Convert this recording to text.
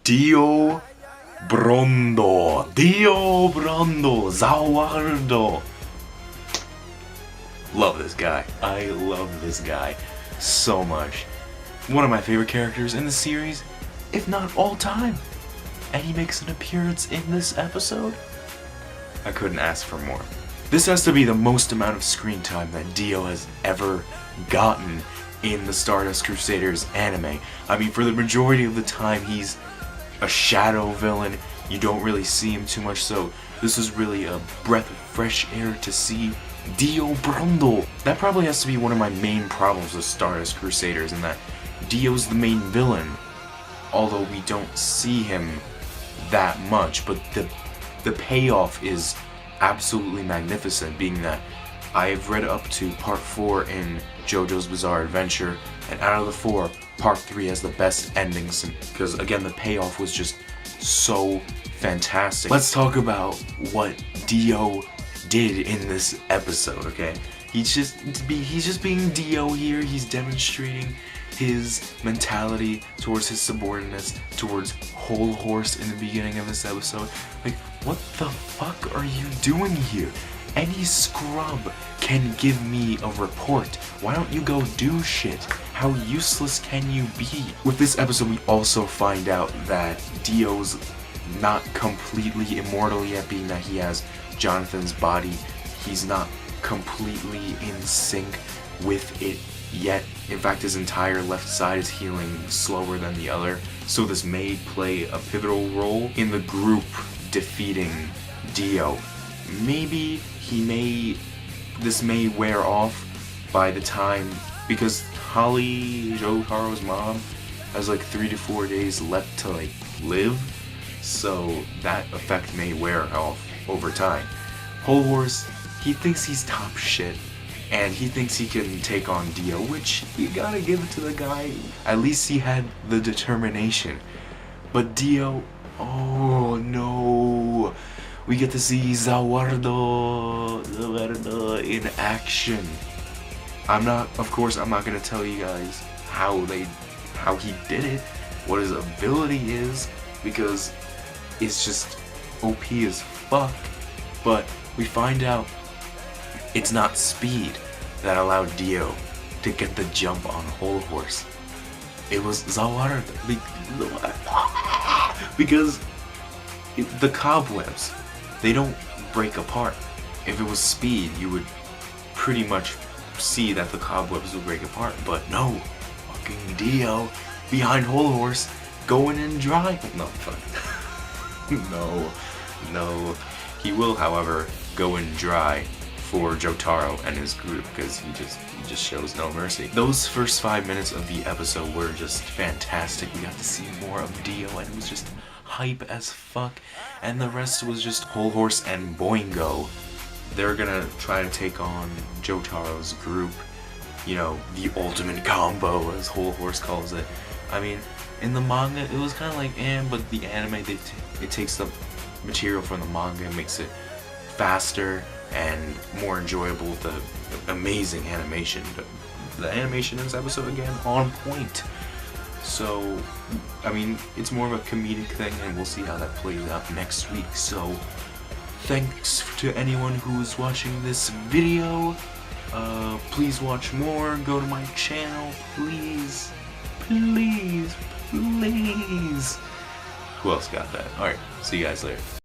Dio Brondo, Zawardo. Love this guy. I love this guy so much. One of my favorite characters in the series, if not all time. And he makes an appearance in this episode. I couldn't ask for more. This has to be the most amount of screen time that Dio has ever gotten in the Stardust Crusaders anime. I mean, for the majority of the time, he's a shadow villain. You don't really see him too much, so this is really a breath of fresh air to see Dio Brondo. That probably has to be one of my main problems with Stardust Crusaders, in that Dio's the main villain, although we don't see him that much, but the payoff is absolutely magnificent, being that I've read up to part 4 in JoJo's Bizarre Adventure, and out of the 4, part 3 has the best endings, because again, the payoff was just so fantastic. Let's talk about what Dio did in this episode, okay? He's just being Dio here. He's demonstrating his mentality towards his subordinates, towards Hol Horse in the beginning of this episode. Like, what the fuck are you doing here? Any scrub can give me a report. Why don't you go do shit? How useless can you be? With this episode, we also find out that Dio's not completely immortal yet, being that he has Jonathan's body. He's not completely in sync with it yet. In fact, his entire left side is healing slower than the other. So this may play a pivotal role in the group defeating Dio. Maybe this may wear off by the time, because Holly, Jotaro's mom, has like 3 to 4 days left to like live, so that effect may wear off over time. Hol Horse, he thinks he's top shit, and he thinks he can take on Dio, which you gotta give it to the guy. At least he had the determination. But Dio, oh no, we get to see Zawardo in action. Of course, I'm not gonna tell you guys how he did it, what his ability is, because it's just OP as fuck. But we find out it's not speed that allowed Dio to get the jump on Hol Horse. It was Zawardo, because the cobwebs, they don't break apart. If it was speed, you would pretty much see that the cobwebs would break apart, but no, fucking Dio behind Hol Horse going in dry. No, fuck. No. He will, however, go in dry for Jotaro and his group, because he just shows no mercy. Those first 5 minutes of the episode were just fantastic. We got to see more of Dio, and it was just hype as fuck. And the rest was just Hol Horse and Boingo. They're gonna try to take on Jotaro's group, you know, the ultimate combo, as Hol Horse calls it. I mean, in the manga, it was kind of like, but the anime, it takes the material from the manga and makes it faster and more enjoyable with the amazing animation. The animation in this episode, again, on point. So, I mean, it's more of a comedic thing, and we'll see how that plays out next week. So, thanks to anyone who's watching this video. Please watch more. Go to my channel, please. Who else got that? Alright, see you guys later.